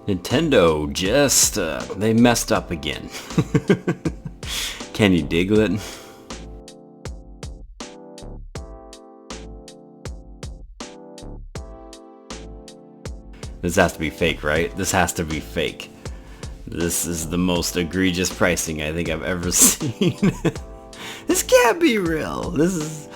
Nintendo just, they messed up again. Can you dig it? This has to be fake, right? This has to be fake. This is the most egregious pricing I think I've ever seen. This can't be real. This is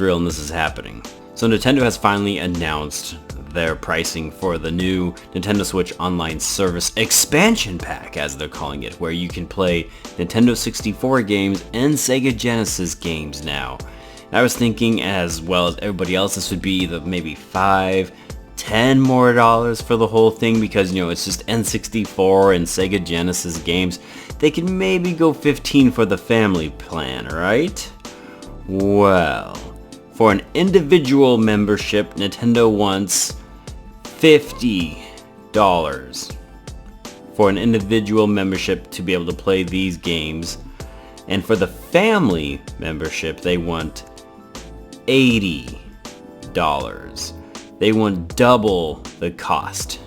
real and this is happening. So Nintendo has finally announced their pricing for the new Nintendo Switch Online Service Expansion Pack, as they're calling it, where you can play Nintendo 64 games and Sega Genesis games now. I was thinking, as well as everybody else, this would be either maybe $5, $10 more for the whole thing, because, you know, it's just N64 and Sega Genesis games. They can maybe go $15 for the family plan, right? Well, for an individual membership, Nintendo wants $50 for an individual membership to be able to play these games. And for the family membership, they want $80. They want double the cost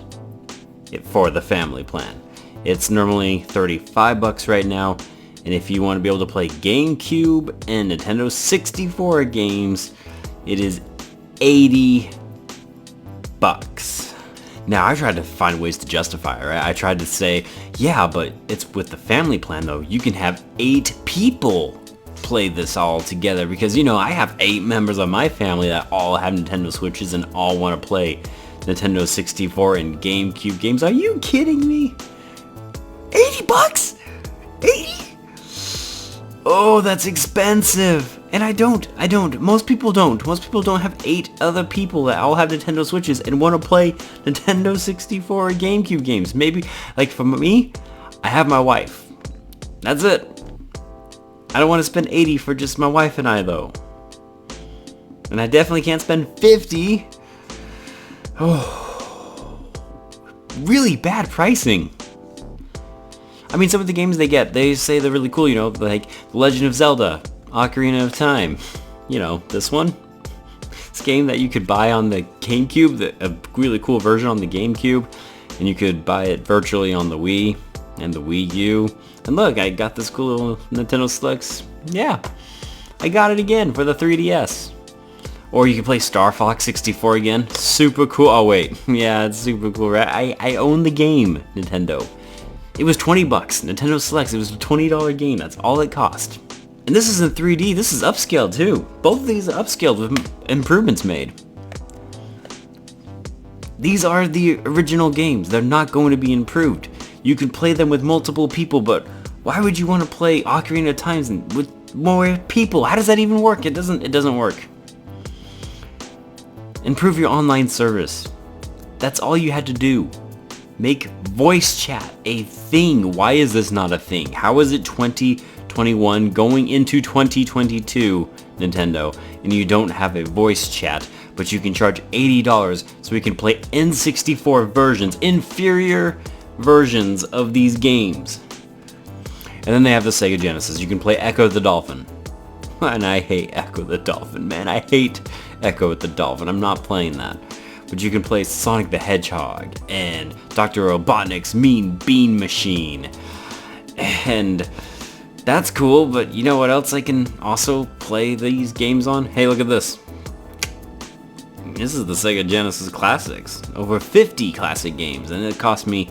for the family plan. It's normally $35 right now. And if you want to be able to play GameCube and Nintendo 64 games, it is $80. Now, I tried to find ways to justify it, right? I tried to say, yeah, but it's with the family plan though. You can have 8 people play this all together, because, you know, I have 8 members of my family that all have Nintendo Switches and all want to play Nintendo 64 and GameCube games. Are you kidding me? $80? 80? Oh, that's expensive. And I don't. Most people don't. Most people don't have 8 other people that all have Nintendo Switches and want to play Nintendo 64 or GameCube games. Maybe, like for me, I have my wife. That's it. I don't want to spend 80 for just my wife and I, though. And I definitely can't spend 50. Oh, really bad pricing. I mean, some of the games they say they're really cool, you know, like The Legend of Zelda, Ocarina of Time. You know, this one. This game that you could buy on the GameCube, a really cool version on the GameCube, and you could buy it virtually on the Wii and the Wii U. And look, I got this cool little Nintendo Selects. Yeah, I got it again for the 3DS. Or you can play Star Fox 64 again. Super cool. Oh wait, yeah, it's super cool, right? I own the game, Nintendo. It was $20. Nintendo Selects, it was a $20 game. That's all it cost. And this isn't 3D, this is upscaled too. Both of these are upscaled with improvements made. These are the original games. They're not going to be improved. You can play them with multiple people, but why would you want to play Ocarina of Time with more people? How does that even work? It doesn't work. Improve your online service. That's all you had to do. Make voice chat a thing. Why is this not a thing? How is it 2021 going into 2022, Nintendo, and you don't have a voice chat, but you can charge $80 so we can play N64 versions, inferior versions of these games? And then they have the Sega Genesis. You can play Echo the Dolphin. And I hate Echo the Dolphin, man. I hate Echo the Dolphin. I'm not playing that. But you can play Sonic the Hedgehog and Dr. Robotnik's Mean Bean Machine. And that's cool, but you know what else I can also play these games on? Hey, look at this. This is the Sega Genesis Classics. Over 50 classic games, and it cost me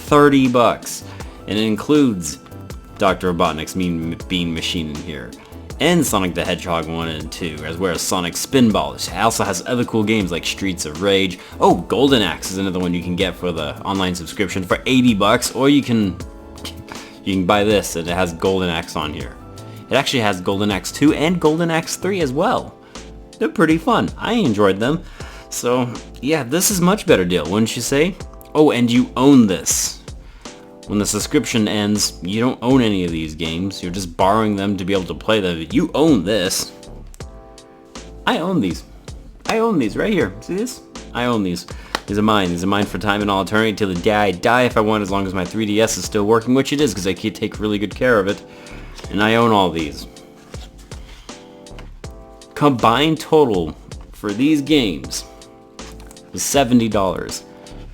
$30. And it includes Dr. Robotnik's Mean Bean Machine in here. And Sonic the Hedgehog 1 and 2, as well as Sonic Spinball. It also has other cool games like Streets of Rage. Oh, Golden Axe is another one you can get for the online subscription for $80, or you can buy this and it has Golden Axe on here. It actually has Golden Axe 2 and Golden Axe 3 as well. They're pretty fun. I enjoyed them. So, yeah, this is a much better deal, wouldn't you say? Oh, and you own this. When the subscription ends, you don't own any of these games. You're just borrowing them to be able to play them. You own this. I own these. I own these right here. See this? I own these. These are mine. These are mine for time and all eternity till the day I die if I want, as long as my 3DS is still working, which it is because I can take really good care of it. And I own all these. Combined total for these games was $70.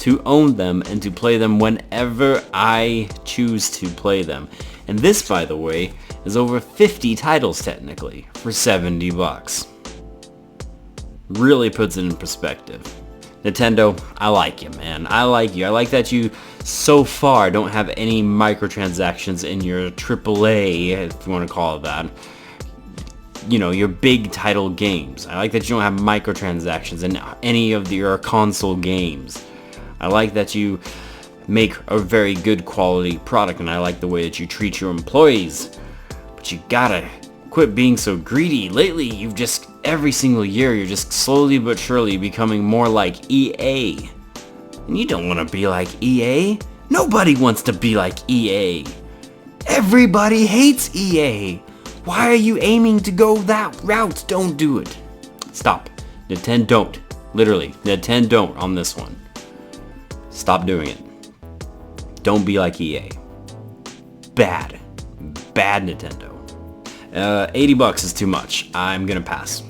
to own them and to play them whenever I choose to play them. And this, by the way, is over 50 titles technically for $70. Really puts it in perspective. Nintendo, I like you, man. I like you. I like that you so far don't have any microtransactions in your AAA, if you want to call it that. You know, your big title games. I like that you don't have microtransactions in any of your console games. I like that you make a very good quality product, and I like the way that you treat your employees. But you gotta quit being so greedy. Lately, you've just, every single year, you're just slowly but surely becoming more like EA. And you don't want to be like EA. Nobody wants to be like EA. Everybody hates EA. Why are you aiming to go that route? Don't do it. Stop. Nintendo don't. Literally, Nintendo don't on this one. Stop doing it. Don't be like EA. Bad. Bad Nintendo. $80 is too much. I'm gonna pass.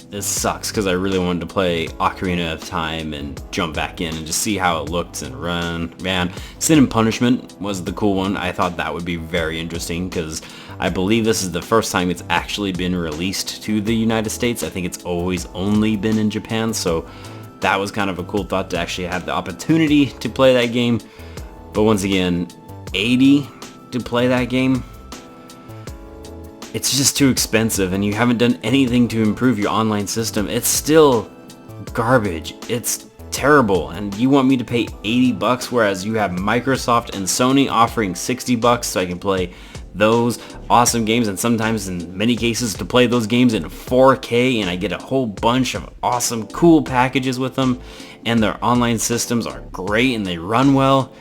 This sucks because I really wanted to play Ocarina of Time and jump back in and just see how it looked and run. Man, Sin and Punishment was the cool one. I thought that would be very interesting because I believe this is the first time it's actually been released to the United States. I think it's always only been in Japan, so that was kind of a cool thought to actually have the opportunity to play that game. But once again, $80 to play that game? It's just too expensive, and you haven't done anything to improve your online system. It's still garbage. It's terrible, and you want me to pay $80 whereas you have Microsoft and Sony offering $60 so I can play those awesome games, and sometimes in many cases to play those games in 4K, and I get a whole bunch of awesome cool packages with them, and their online systems are great and they run well.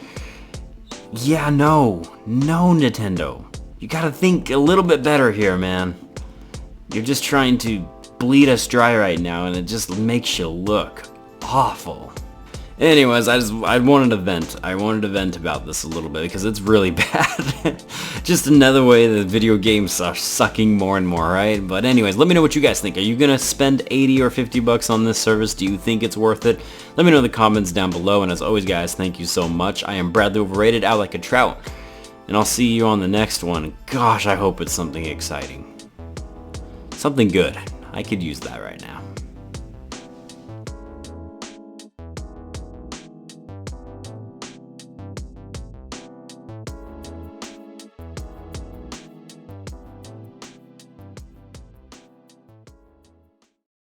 Yeah, no Nintendo. You gotta think a little bit better here, man. You're just trying to bleed us dry right now, and it just makes you look awful. Anyways, I wanted to vent. I wanted to vent about this a little bit because it's really bad. Just another way that video games are sucking more and more, right? But anyways, let me know what you guys think. Are you gonna spend $80 or $50 on this service? Do you think it's worth it? Let me know in the comments down below. And as always, guys, thank you so much. I am Bradley Overrated, out like a trout. And I'll see you on the next one. Gosh, I hope it's something exciting. Something good. I could use that right now.